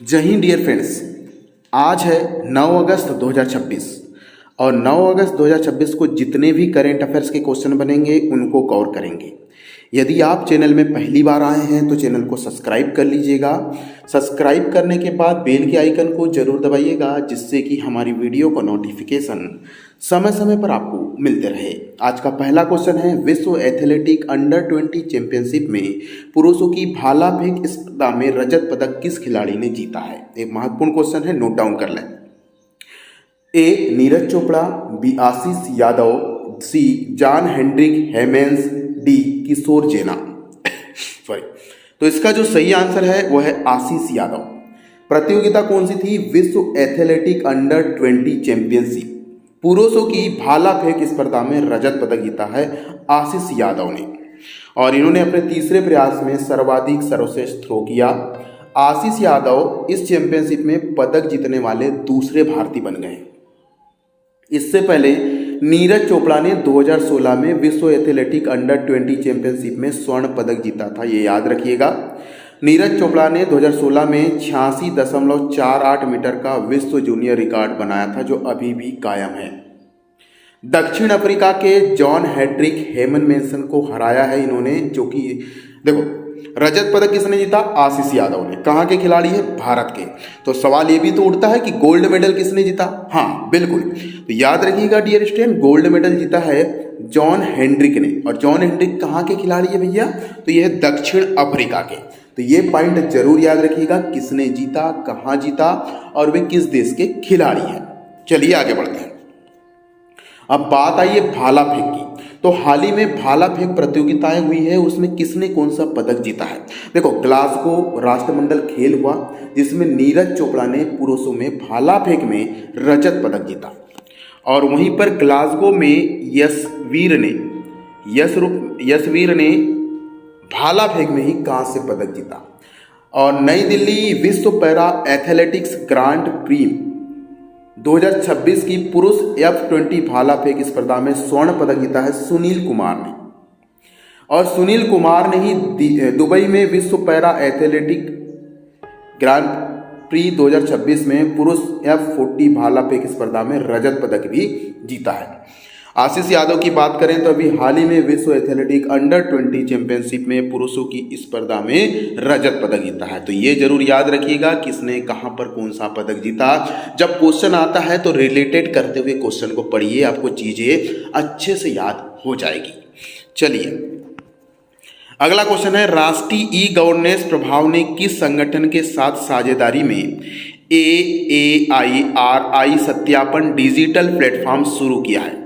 जय Hind dear friends. आज है 9 अगस्त 2026 और 9 अगस्त 2026 को जितने भी करेंट अफेयर्स के क्वेश्चन बनेंगे उनको कवर करेंगे। यदि आप चैनल में पहली बार आए हैं तो चैनल को सब्सक्राइब कर लीजिएगा। सब्सक्राइब करने के बाद बेल के आइकन को जरूर दबाइएगा, जिससे कि हमारी वीडियो का नोटिफिकेशन समय समय पर आपको मिलते रहे। आज का पहला क्वेश्चन है, विश्व एथलेटिक अंडर 20 चैंपियनशिप में पुरुषों की भाला फेंक स्पर्धा में रजत पदक किस खिलाड़ी ने जीता है। एक महत्वपूर्ण क्वेश्चन है, नोट डाउन कर लें। ए नीरज चोपड़ा, बी आशीष यादव, सी जॉन हेनरिक हेमेंस, डी किशोर जेना। सॉरी, तो इसका जो सही आंसर है वो है आशीष यादव। प्रतियोगिता कौन सी थी? विश्व एथलेटिक अंडर 20 चैंपियनशिप, पुरुषों की भाला फेंक स्पर्धा में रजत पदक जीता है आशीष यादव ने, और इन्होंने अपने तीसरे प्रयास में सर्वाधिक सर्वश्रेष्ठ थ्रो किया। आशीष यादव इस चैंपियनशिप में पदक जीतने वाले दूसरे भारतीय बन गए। इससे पहले नीरज चोपड़ा ने 2016 में विश्व एथलेटिक अंडर 20 चैंपियनशिप में स्वर्ण पदक जीता था, ये याद रखिएगा। नीरज चोपड़ा ने 2016 में 86.48 मीटर का विश्व जूनियर रिकॉर्ड बनाया था, जो अभी भी कायम है। दक्षिण अफ्रीका के जॉन हेनरिक हेमनमेंसन को हराया है इन्होंने, जो कि देखो रजत पदक किसने जीता? आशीष यादव ने। कहाँ के खिलाड़ी है? भारत के। तो सवाल ये भी तो उठता है कि गोल्ड मेडल किसने जीता? हाँ बिल्कुल, तो याद रखिएगा डियर स्टूडेंट, गोल्ड मेडल जीता है जॉन हेनरिक ने। और जॉन हेनरिक कहाँ के खिलाड़ी है भैया? तो ये है दक्षिण अफ्रीका के। तो ये पॉइंट जरूर याद रखिएगा, किसने जीता, कहाँ जीता और वे किस देश के खिलाड़ी हैं। चलिए आगे बढ़ते हैं। अब बात आई है भाला फेंक की। तो हाल ही में भाला फेंक प्रतियोगिताएं हुई है, उसमें किसने कौन सा पदक जीता है? देखो, ग्लासगो राष्ट्रमंडल खेल हुआ जिसमें नीरज चोपड़ा ने पुरुषों में भाला फेंक में रजत पदक जीता, और वहीं पर ग्लासगो में यशवीर ने भाला फेंक में ही कांस्य पदक जीता। और नई दिल्ली विश्व पैरा एथलेटिक्स ग्रांड प्री 2026 की पुरुष F20 भाला फेंक स्पर्धा में स्वर्ण पदक जीता है सुनील कुमार ने। और सुनील कुमार ने ही दुबई में विश्व पैरा एथलेटिक ग्रांड प्री 2026 में पुरुष F40 भाला फेंक स्पर्धा में रजत पदक भी जीता है। आशीष यादव की बात करें तो अभी हाल ही में विश्व एथलेटिक अंडर 20 चैंपियनशिप में पुरुषों की स्पर्धा में रजत पदक जीता है। तो ये जरूर याद रखिएगा, किसने कहां पर कौन सा पदक जीता। जब क्वेश्चन आता है तो रिलेटेड करते हुए क्वेश्चन को पढ़िए, आपको चीजें अच्छे से याद हो जाएगी। चलिए अगला क्वेश्चन है, राष्ट्रीय ई गवर्नेंस प्रभाव ने किस संगठन के साथ साझेदारी में AAIRI सत्यापन डिजिटल प्लेटफॉर्म शुरू किया है?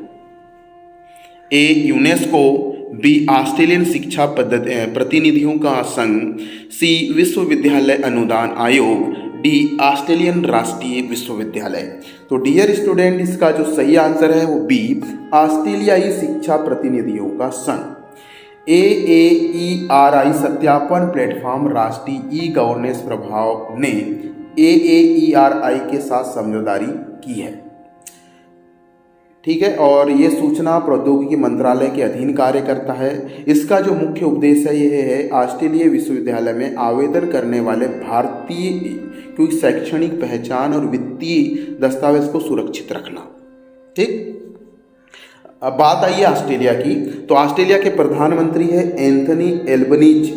ए यूनेस्को, बी ऑस्ट्रेलियन शिक्षा प्रतिनिधियों का संघ, सी विश्वविद्यालय अनुदान आयोग, डी ऑस्ट्रेलियन राष्ट्रीय विश्वविद्यालय। तो डियर स्टूडेंट, इसका जो सही आंसर है वो बी ऑस्ट्रेलियाई शिक्षा प्रतिनिधियों का संघ। AAERI सत्यापन प्लेटफॉर्म राष्ट्रीय ई गवर्नेंस प्रभाव ने AAERI के साथ समझौदारी की है, ठीक है। और ये सूचना प्रौद्योगिकी मंत्रालय के अधीन कार्य करता है। इसका जो मुख्य उद्देश्य ये है, ऑस्ट्रेलियाई विश्वविद्यालय में आवेदन करने वाले भारतीय की शैक्षणिक पहचान और वित्तीय दस्तावेज को सुरक्षित रखना, ठीक। अब बात आई है ऑस्ट्रेलिया की। तो ऑस्ट्रेलिया के प्रधानमंत्री है एंथनी एल्बनीज,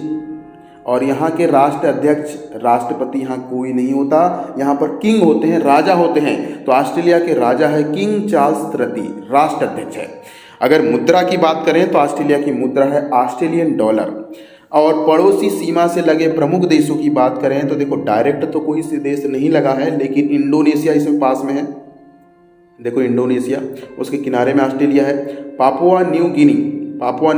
और यहाँ के राष्ट्र अध्यक्ष, राष्ट्रपति यहाँ कोई नहीं होता, यहाँ पर किंग होते हैं, राजा होते हैं। तो ऑस्ट्रेलिया के राजा है किंग चार्ल्स तृतीय, राष्ट्र अध्यक्छ है। अगर मुद्रा की बात करें तो ऑस्ट्रेलिया की मुद्रा है ऑस्ट्रेलियन डॉलर। और पड़ोसी सीमा से लगे प्रमुख देशों की बात करें तो देखो, डायरेक्ट तो कोई से देश नहीं लगा है, लेकिन इंडोनेशिया इसमें पास में है। देखो इंडोनेशिया, उसके किनारे में ऑस्ट्रेलिया है। पापुआ न्यू गिनी आपको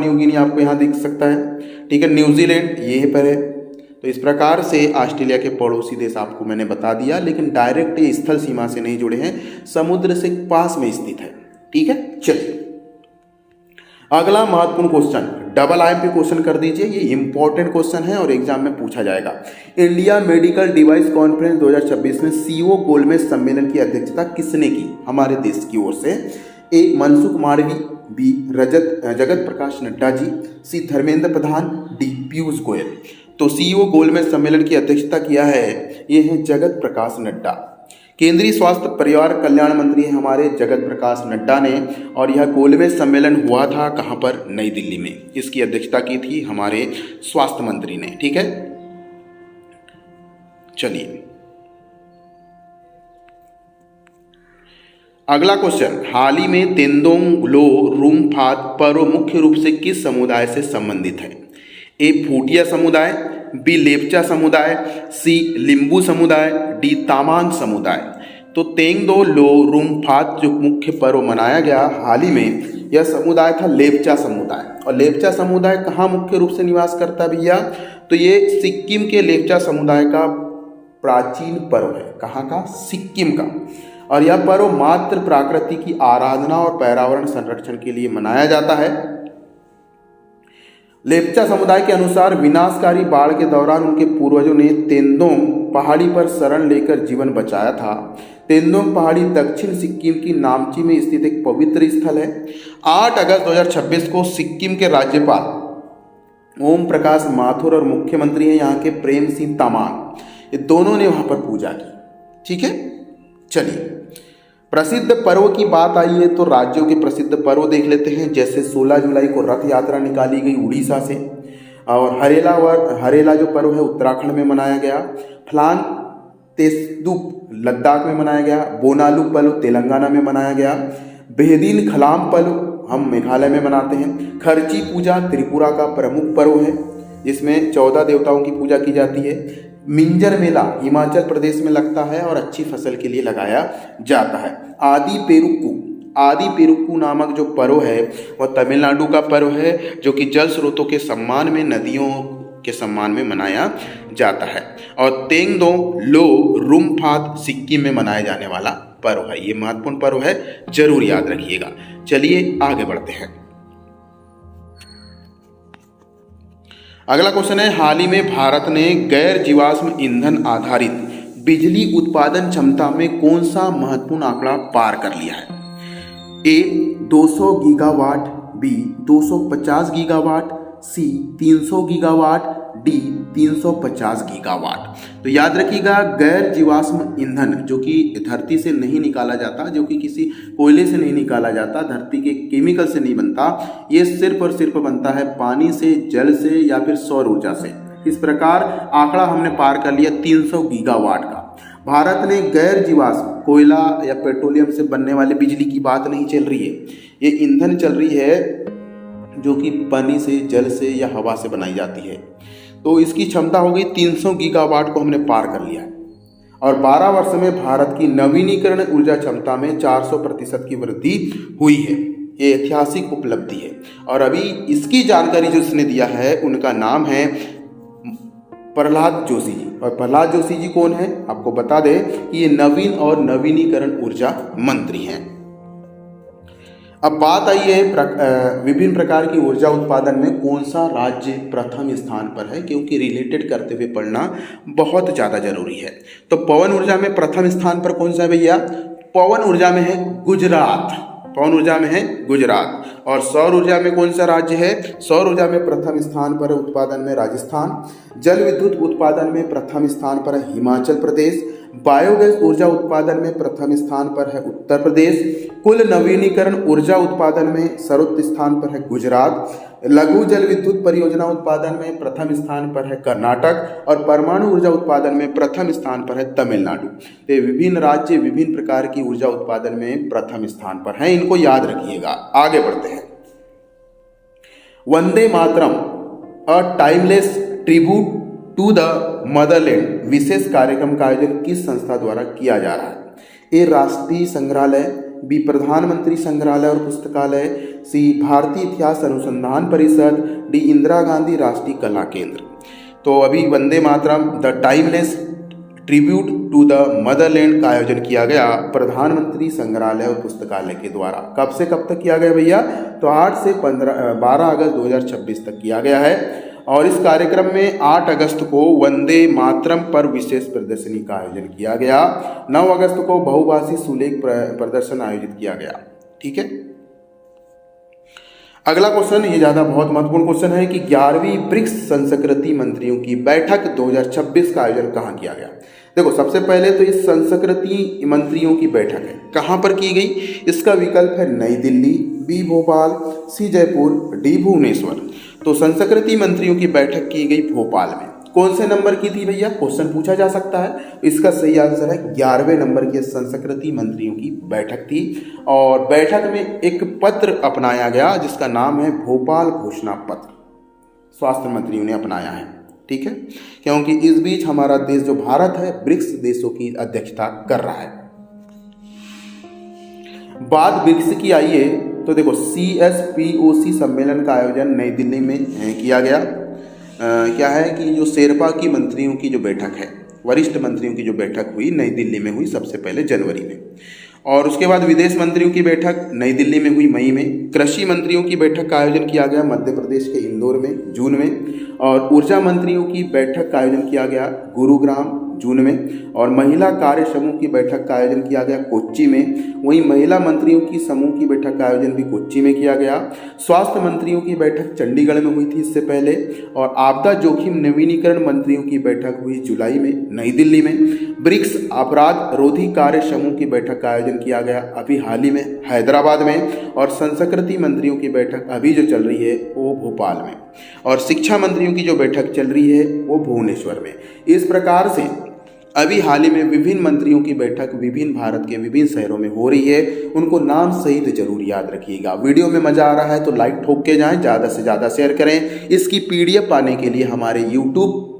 यहाँ दिख सकता है, ठीक है। न्यूजीलैंड यहीं पर है। तो इस प्रकार से ऑस्ट्रेलिया के पड़ोसी देश आपको मैंने बता दिया, लेकिन डायरेक्ट ये स्थल सीमा से नहीं जुड़े हैं, समुद्र से पास में स्थित है, ठीक है। चलिए अगला महत्वपूर्ण क्वेश्चन, डबल IMP क्वेश्चन कर दीजिए, ये इंपॉर्टेंट क्वेश्चन है और एग्जाम में पूछा जाएगा। इंडिया मेडिकल डिवाइस कॉन्फ्रेंस 2026 में CO गोलमेज सम्मेलन की अध्यक्षता किसने की हमारे देश की ओर से? ए मनसुख मांडवी, बी जगत प्रकाश नड्डा जी, सी धर्मेंद्र प्रधान, डी पीयूष गोयल। तो सीईओ गोलमेज सम्मेलन की अध्यक्षता किया है, ये हैं जगत प्रकाश नड्डा। केंद्रीय स्वास्थ्य परिवार कल्याण मंत्री हैं हमारे जगत प्रकाश नड्डा ने, और यह गोलमेज सम्मेलन हुआ था कहाँ पर? नई दिल्ली में। इसकी अध्यक्षता की थी हमारे स्वास्थ्य मंत्री ने। ठीक है, चलिए अगला क्वेश्चन, हाल ही में तेंदोंग लो रुंगफात पर्व मुख्य रूप से किस समुदाय से संबंधित है? ए फूटिया समुदाय, बी लेपचा समुदाय, सी लिंबू समुदाय, डी तामांग समुदाय। तो तेंदो लो रुंगफात जो मुख्य पर्व मनाया गया हाल ही में, यह समुदाय था लेपचा समुदाय। और लेपचा समुदाय कहाँ मुख्य रूप से निवास करता है भैया? तो ये सिक्किम के लेपचा समुदाय का प्राचीन पर्व है। कहाँ का? सिक्किम का। और यह पर्व मात्र प्रकृति की आराधना और पर्यावरण संरक्षण के लिए मनाया जाता है। लेपचा समुदाय के अनुसार विनाशकारी बाढ़ के दौरान उनके पूर्वजों ने तेंदोंग पहाड़ी पर शरण लेकर जीवन बचाया था। तेंदोंग पहाड़ी दक्षिण सिक्किम की नामची में स्थित एक पवित्र स्थल है। 8 अगस्त 2026 को सिक्किम के राज्यपाल ओम प्रकाश माथुर और मुख्यमंत्री हैं यहाँ के प्रेम सिंह तमांग, ये दोनों ने वहाँ पर पूजा की। ठीक है, चलिए प्रसिद्ध पर्व की बात आई है तो राज्यों के प्रसिद्ध पर्व देख लेते हैं। जैसे 16 जुलाई को रथ यात्रा निकाली गई उड़ीसा से, और हरेला जो पर्व है उत्तराखंड में मनाया गया। फ्लांग तेस्तुप लद्दाख में मनाया गया। बोनालू पर्व तेलंगाना में मनाया गया। बेहदीन खलाम पर्व हम मेघालय में मनाते हैं। खर्ची पूजा त्रिपुरा का प्रमुख पर्व है, जिसमें 14 देवताओं की पूजा की जाती है। मिंजर मेला हिमाचल प्रदेश में लगता है और अच्छी फसल के लिए लगाया जाता है। आदि पेरुक्कू नामक जो पर्व है वह तमिलनाडु का पर्व है, जो कि जल स्रोतों के सम्मान में, नदियों के सम्मान में मनाया जाता है। और तेंगदोंग लो रुंगफात सिक्किम में मनाया जाने वाला पर्व है। ये महत्वपूर्ण पर्व है, जरूर याद रखिएगा। चलिए आगे बढ़ते हैं। अगला क्वेश्चन है, हाल ही में भारत ने गैर जीवाश्म ईंधन आधारित बिजली उत्पादन क्षमता में कौन सा महत्वपूर्ण आंकड़ा पार कर लिया है? ए 200 गीगावाट, बी 250 गीगावाट, सी 300 गीगावाट, डी 350 गीगावाट। तो याद रखिएगा, गैर जीवाश्म ईंधन जो कि धरती से नहीं निकाला जाता, जो कि किसी कोयले से नहीं निकाला जाता, धरती के केमिकल से नहीं बनता, ये सिर्फ और सिर्फ बनता है पानी से, जल से या फिर सौर ऊर्जा से। इस प्रकार आंकड़ा हमने पार कर लिया 300 गीगावाट का। भारत ने गैर जीवाश्म कोयला या पेट्रोलियम से बनने वाली बिजली की बात नहीं चल रही है, ये ईंधन चल रही है जो कि पानी से, जल से या हवा से बनाई जाती है। तो इसकी क्षमता हो गई 300 गीगावाट को हमने पार कर लिया है। और 12 वर्ष में भारत की नवीनीकरण ऊर्जा क्षमता में 400% की वृद्धि हुई है। ये ऐतिहासिक उपलब्धि है। और अभी इसकी जानकारी जो इसने दिया है उनका नाम है प्रहलाद जोशी जी। और प्रहलाद जोशी जी कौन है? आपको बता दें कि ये नवीन और नवीनीकरण ऊर्जा मंत्री हैं। अब बात आई है विभिन्न प्रकार की ऊर्जा उत्पादन में कौन सा राज्य प्रथम स्थान पर है, क्योंकि रिलेटेड करते हुए पढ़ना बहुत ज़्यादा जरूरी है। तो पवन ऊर्जा में प्रथम स्थान पर कौन सा है भैया? पवन ऊर्जा में है गुजरात। पवन ऊर्जा में है गुजरात। और सौर ऊर्जा में कौन सा राज्य है? सौर ऊर्जा में प्रथम स्थान पर है उत्पादन में राजस्थान। जल विद्युत उत्पादन में प्रथम स्थान पर है हिमाचल प्रदेश। बायोगैस ऊर्जा उत्पादन में प्रथम स्थान पर है उत्तर प्रदेश। कुल नवीनीकरण ऊर्जा उत्पादन में सर्वोच्च स्थान पर है गुजरात। लघु जल विद्युत परियोजना उत्पादन में प्रथम स्थान पर है कर्नाटक। और परमाणु ऊर्जा उत्पादन में प्रथम स्थान पर है तमिलनाडु। तो विभिन्न राज्य विभिन्न प्रकार की ऊर्जा उत्पादन में प्रथम स्थान पर हैं, इनको याद रखिएगा। आगे बढ़ते हैं। Vande Mataram a timeless tribute to the motherland विशेष कार्यक्रम का आयोजन किस संस्था द्वारा किया जा रहा है? ए राष्ट्रीय संग्रहालय, बी प्रधानमंत्री संग्रहालय और पुस्तकालय, सी भारतीय इतिहास अनुसंधान परिषद, डी इंदिरा गांधी राष्ट्रीय कला केंद्र। तो अभी Vande Mataram the timeless tribute to the motherland का आयोजन किया गया प्रधानमंत्री संग्रहालय और पुस्तकालय के द्वारा। कब से कब तक किया गया भैया? तो 8 से 12 अगस्त 2026 तक किया गया है। और इस कार्यक्रम में 8 अगस्त को वंदे मातरम पर विशेष प्रदर्शनी का आयोजन किया गया। 9 अगस्त को बहुभाषी सुलेख प्रदर्शन आयोजित किया गया। ठीक है, अगला क्वेश्चन, ये ज़्यादा बहुत महत्वपूर्ण क्वेश्चन है कि 11वीं ब्रिक्स संस्कृति मंत्रियों की बैठक 2026 का आयोजन कहाँ किया गया। देखो, सबसे पहले तो इस संस्कृति मंत्रियों की बैठक है कहाँ पर की गई। इसका विकल्प है नई दिल्ली, बी भोपाल, सी जयपुर, डी भुवनेश्वर। तो संस्कृति मंत्रियों की बैठक की गई भोपाल में। कौन से नंबर की थी भैया, क्वेश्चन पूछा जा सकता है। इसका सही आंसर है 11वें नंबर की संस्कृति मंत्रियों की बैठक थी। और बैठक में एक पत्र अपनाया गया जिसका नाम है भोपाल घोषणा पत्र, स्वास्थ्य मंत्रियों ने अपनाया है। ठीक है, क्योंकि इस बीच हमारा देश जो भारत है ब्रिक्स देशों की अध्यक्षता कर रहा है। बात ब्रिक्स की आइए तो देखो, CSPOC सम्मेलन का आयोजन नई दिल्ली में किया गया। क्या है कि जो शेरपा की मंत्रियों की जो बैठक है, वरिष्ठ मंत्रियों की जो बैठक हुई नई दिल्ली में हुई सबसे पहले जनवरी में। और उसके बाद विदेश मंत्रियों की बैठक नई दिल्ली में हुई मई में। कृषि मंत्रियों की बैठक का आयोजन किया गया मध्य प्रदेश के इंदौर में जून में। और ऊर्जा मंत्रियों की बैठक का आयोजन किया गया गुरुग्राम जून में। और महिला कार्य समूह की बैठक का आयोजन किया गया कोच्चि में। वहीं महिला मंत्रियों की समूह की बैठक का आयोजन भी कोच्चि में किया गया। स्वास्थ्य मंत्रियों की बैठक चंडीगढ़ में हुई थी इससे पहले। और आपदा जोखिम नवीनीकरण मंत्रियों की बैठक हुई जुलाई में नई दिल्ली में। ब्रिक्स अपराध रोधी कार्य समूह की बैठक का आयोजन किया गया अभी हाल ही में हैदराबाद में। और संस्कृति मंत्रियों की बैठक अभी जो चल रही है वो भोपाल में। और शिक्षा मंत्रियों की जो बैठक चल रही है वो भुवनेश्वर में। इस प्रकार से अभी हाल ही में विभिन्न मंत्रियों की बैठक विभिन्न भारत के विभिन्न शहरों में हो रही है। उनको नाम सहित जरूर याद रखिएगा। वीडियो में मजा आ रहा है तो लाइक ठोक के जाएं, ज़्यादा से ज़्यादा शेयर करें। इसकी PDF पाने के लिए हमारे YouTube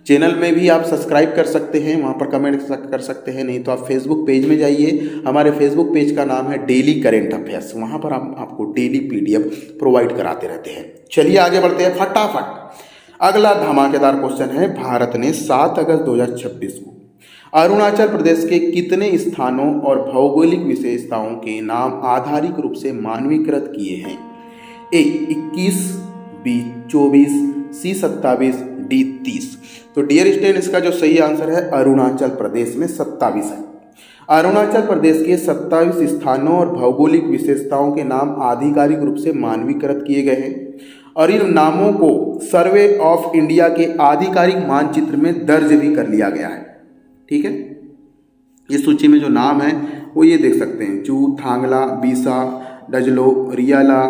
चैनल में भी आप सब्सक्राइब कर सकते हैं, वहाँ पर कमेंट कर सकते हैं। नहीं तो आप फेसबुक पेज में जाइए, हमारे फेसबुक पेज का नाम है डेली करेंट अफेयर्स, वहाँ पर हम आपको डेली PDF प्रोवाइड कराते रहते हैं। चलिए आगे बढ़ते हैं फटाफट। अगला धमाकेदार क्वेश्चन है, भारत ने 7 अगस्त 2026 को अरुणाचल प्रदेश के कितने स्थानों और भौगोलिक विशेषताओं के नाम आधारिक रूप से मानवीकृत किए हैं। A 21, B 24, C 27, D 30। तो डियर स्टूडेंट, इसका जो सही आंसर है अरुणाचल प्रदेश में 27 है। अरुणाचल प्रदेश के 27 स्थानों और भौगोलिक विशेषताओं के नाम आधिकारिक रूप से मानवीकृत किए गए हैं। और इन नामों को सर्वे ऑफ इंडिया के आधिकारिक मानचित्र में दर्ज भी कर लिया गया है। ठीक है, इस सूची में जो नाम है वो ये देख सकते हैं, चू, थांगला, बीसा, डजलो, रियाला,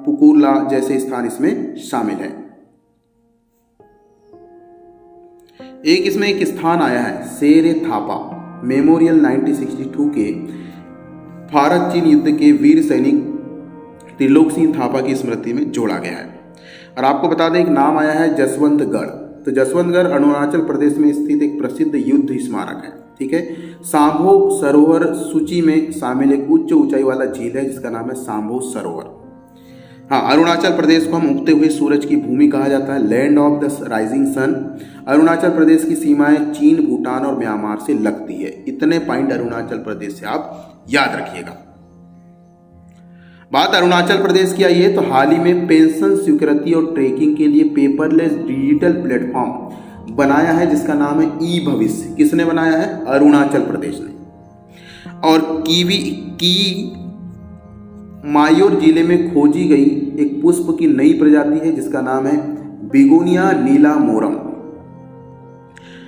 पुकुरला जैसे स्थान इसमें शामिल है। इसमें एक स्थान आया है शेरे थापा मेमोरियल 1962 के भारत चीन युद्ध के वीर सैनिक त्रिलोक सिंह थापा की स्मृति में जोड़ा गया है। और आपको बता दें एक नाम आया है जसवंतगढ़। तो जसवंतगढ़ अरुणाचल प्रदेश में स्थित एक प्रसिद्ध युद्ध स्मारक है। ठीक है, सांभो सरोवर सूची में शामिल एक उच्च ऊंचाई वाला झील है जिसका नाम है सांभो सरोवर। हाँ, अरुणाचल प्रदेश को हम उगते हुए सूरज की भूमि कहा जाता है, land of the rising sun. Arunachal Pradesh की सीमाएं चीन, भूटान और म्यांमार से लगती है। इतने पॉइंट अरुणाचल प्रदेश से आप याद रखिएगा। बात अरुणाचल प्रदेश की आई है तो हाल ही में पेंशन स्वीकृति और ट्रैकिंग के लिए पेपरलेस डिजिटल प्लेटफॉर्म बनाया है जिसका नाम है ई भविष्य। किसने बनाया है? अरुणाचल प्रदेश ने। और की मायोर जिले में खोजी गई एक पुष्प की नई प्रजाति है जिसका नाम है बिगोनिया नीला मोरम।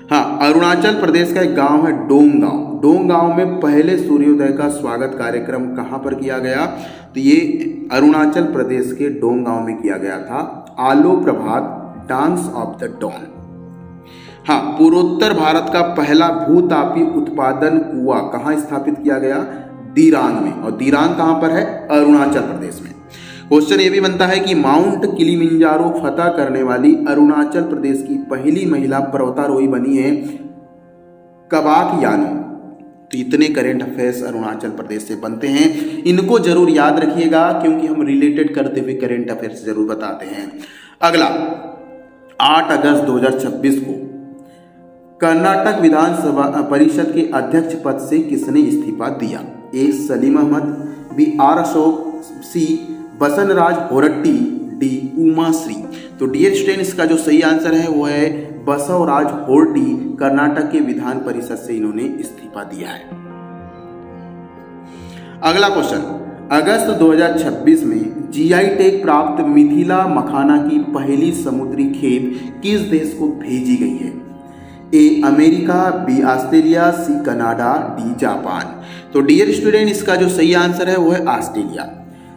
हाँ, अरुणाचल प्रदेश का एक गांव है डोंग गांव। डोंग गांव में पहले सूर्योदय का स्वागत कार्यक्रम कहां पर किया गया? तो ये अरुणाचल प्रदेश के डोंग गांव में किया गया था। आलो प्रभात डांस ऑफ द डॉन। हाँ, पूर्वोत्तर भारत का पहला भूतापी उत्पादन कुआं कहां स्थापित किया गया? दिरांग में। और दिरांग कहां पर है? अरुणाचल प्रदेश में। क्वेश्चन ये भी बनता है कि माउंट किलिमिंजारो फतह करने वाली अरुणाचल प्रदेश की पहली महिला पर्वतारोही बनी है कबाक यानो। तो इतने करेंट अफेयर्स अरुणाचल प्रदेश से बनते हैं, इनको जरूर याद रखिएगा क्योंकि हम रिलेटेड करते हुए करेंट अफेयर्स जरूर बताते हैं। अगला 8 अगस्त 2026 को कर्नाटक विधानसभा परिषद के अध्यक्ष पद से किसने इस्तीफा दिया? A Salim Ahmed, B R Ashok, C Basavaraj Horatti, D Uma Shri. तो डियर स्टूडेंट, इसका जो सही आंसर है वो है बसवराज होरटी। कर्नाटक के विधान परिषद से इन्होंने इस्तीफा दिया है। अगला क्वेश्चन, अगस्त 2026 में जीआई टैग प्राप्त मिथिला मखाना की पहली समुद्री खेप किस देश को भेजी गई है? A America, B Australia, C Canada, D Japan. तो डियर स्टूडेंट, इसका जो सही आंसर है वो है ऑस्ट्रेलिया।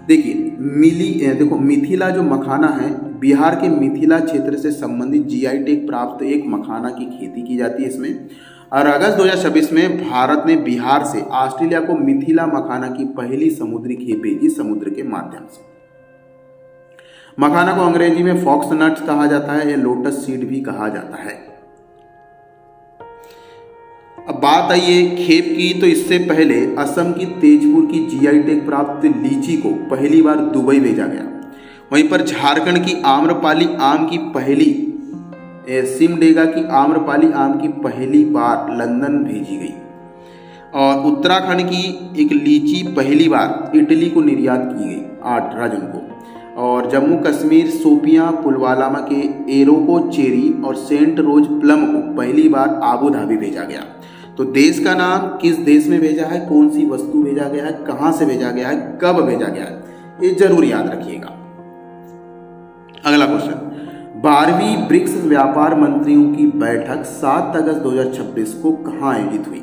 देखो मिथिला जो मखाना है, बिहार के मिथिला क्षेत्र से संबंधित जीआई टैग प्राप्त एक मखाना की खेती की जाती है इसमें। और अगस्त 2026 में भारत ने बिहार से ऑस्ट्रेलिया को मिथिला मखाना की पहली समुद्री खेप भेजी समुद्र के माध्यम से। मखाना को अंग्रेजी में फॉक्स नट्स कहा जाता है या लोटस सीड भी कहा जाता है। अब बात आई है खेप की, तो इससे पहले असम की तेजपुर की जीआई टैग प्राप्त लीची को पहली बार दुबई भेजा गया। वहीं पर झारखंड की आम्रपाली आम की पहली सिमडेगा की आम्रपाली आम की पहली बार लंदन भेजी गई। और उत्तराखंड की एक लीची पहली बार इटली को निर्यात की गई 8 जून को। और जम्मू कश्मीर सोपियां पुलवामा के एरोको चेरी और सेंट रोज प्लम को पहली बार आबू धाबी भेजा गया। तो देश का नाम किस देश में भेजा है, कौन सी वस्तु भेजा गया है, कहां से भेजा गया है, कब भेजा गया है, ये जरूर याद रखिएगा। अगला क्वेश्चन, 12वीं ब्रिक्स व्यापार मंत्रियों की बैठक 7 अगस्त 2026 को कहां आयोजित हुई?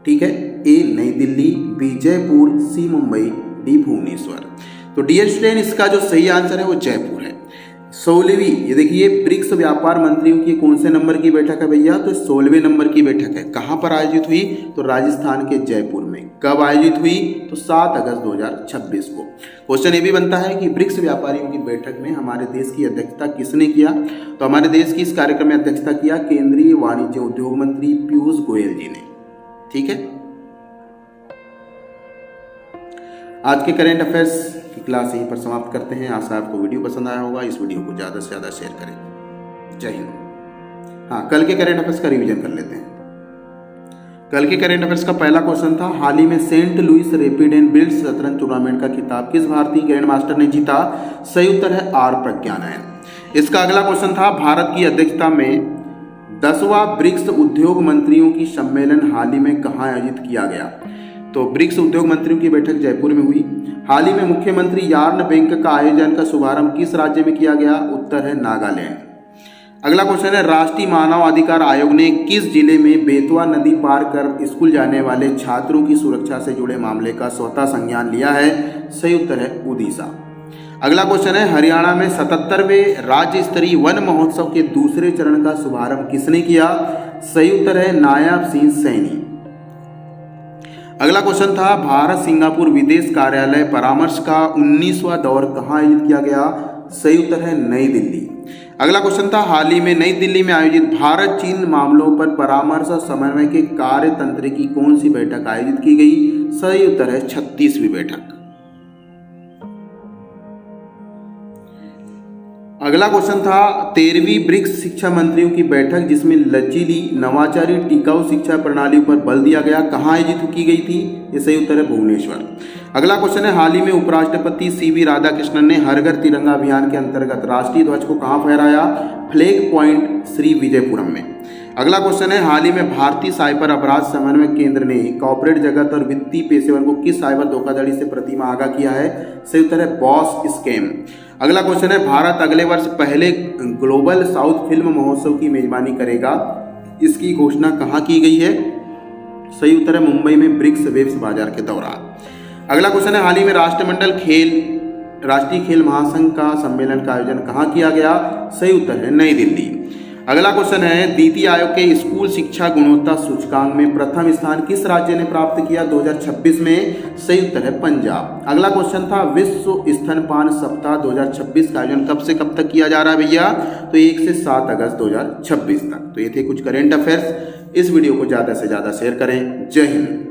ठीक है, ए नई दिल्ली, बी जयपुर, सी मुंबई, डी भुवनेश्वर। तो डियर स्टूडेंट, इसका जो सही आंसर है वो जयपुर है। 16वीं, ये देखिए ब्रिक्स व्यापार मंत्रियों की कौन से नंबर की बैठक है भैया? तो 16वें नंबर की बैठक है। कहां पर आयोजित हुई? तो राजस्थान के जयपुर में। कब आयोजित हुई? तो 7 अगस्त 2026 को। क्वेश्चन ये भी बनता है कि ब्रिक्स व्यापारियों की बैठक में हमारे देश की अध्यक्षता किसने किया? तो हमारे देश की इस कार्यक्रम में अध्यक्षता किया केंद्रीय वाणिज्य उद्योग मंत्री पीयूष गोयल जी ने। ठीक है, आज के करेंट अफेयर्स की क्लास यहीं पर समाप्त करते हैं। आशा आपको वीडियो पसंद आया होगा। इस वीडियो को ज़्यादा से ज़्यादा शेयर करें। जय हिंद। हाँ, कल के करेंट अफेयर्स का रिवीजन कर लेते हैं। कल के करेंट अफेयर्स का पहला क्वेश्चन था, हाल ही में Saint Louis rapid and blitz शतरंज टूर्नामेंट का खिताब किस भारतीय ग्रैंड मास्टर ने जीता? सही उत्तर है आर प्रज्ञानयन। इसका अगला क्वेश्चन था, भारत की अध्यक्षता में 10वां ब्रिक्स उद्योग मंत्रियों की सम्मेलन हाल ही में कहाँ आयोजित किया गया? तो ब्रिक्स उद्योग मंत्रियों की बैठक जयपुर में हुई। हाल ही में मुख्यमंत्री यार्न बैंक का आयोजन का शुभारंभ किस राज्य में किया गया? उत्तर है नागालैंड। अगला क्वेश्चन है, राष्ट्रीय मानव अधिकार आयोग ने किस जिले में बेतवा नदी पार कर स्कूल जाने वाले छात्रों की सुरक्षा से जुड़े मामले का स्वतः संज्ञान लिया है? सही उत्तर है उड़ीसा। अगला क्वेश्चन है, हरियाणा में 77वें राज्य स्तरीय वन महोत्सव के दूसरे चरण का शुभारंभ किसने किया? सही उत्तर है नायब सिंह सैनी। अगला क्वेश्चन था, भारत सिंगापुर विदेश कार्यालय परामर्श का 19वां दौर कहाँ आयोजित किया गया? सही उत्तर है नई दिल्ली। अगला क्वेश्चन था, हाल ही में नई दिल्ली में आयोजित भारत चीन मामलों पर परामर्श और समन्वय के कार्य तंत्र की कौन सी बैठक आयोजित की गई? सही उत्तर है 36वीं बैठक। अगला क्वेश्चन था, 13वीं ब्रिक्स शिक्षा मंत्रियों की बैठक जिसमें लचीली नवाचारी टिकाऊ शिक्षा प्रणाली पर बल दिया गया, कहाँ आयोजित की गई थी? ये सही उत्तर है भुवनेश्वर। अगला क्वेश्चन है, हाल ही में उपराष्ट्रपति सीवी राधाकृष्णन ने हर घर तिरंगा अभियान के अंतर्गत राष्ट्रीय ध्वज को कहाँ फहराया? फ्लैग पॉइंट श्री विजयपुरम में। अगला क्वेश्चन है, हाल ही में भारतीय साइबर अपराध समन्वय केंद्र ने कॉर्पोरेट जगत और वित्तीय पेशेवर को किस साइबर धोखाधड़ी से प्रतिमा आगाह किया है? सही उत्तर है बॉस स्कैम। अगला क्वेश्चन है, भारत अगले वर्ष पहले ग्लोबल साउथ फिल्म महोत्सव की मेजबानी करेगा, इसकी घोषणा कहाँ की गई है? सही उत्तर है मुंबई में ब्रिक्स वेब्स बाजार के दौरान। अगला क्वेश्चन है, हाल ही में राष्ट्रीय खेल महासंघ का सम्मेलन का आयोजन कहाँ किया गया? सही उत्तर है नई दिल्ली। अगला क्वेश्चन है, नीति आयोग के स्कूल शिक्षा गुणवत्ता सूचकांक में प्रथम स्थान किस राज्य ने प्राप्त किया 2026 में? सही उत्तर है पंजाब। अगला क्वेश्चन था, विश्व स्तनपान सप्ताह 2026 का आयोजन कब से कब तक किया जा रहा है भैया? तो 1 से 7 अगस्त 2026 तक। तो ये थे कुछ करेंट अफेयर्स। इस वीडियो को ज़्यादा से ज़्यादा शेयर करें। जय हिंद।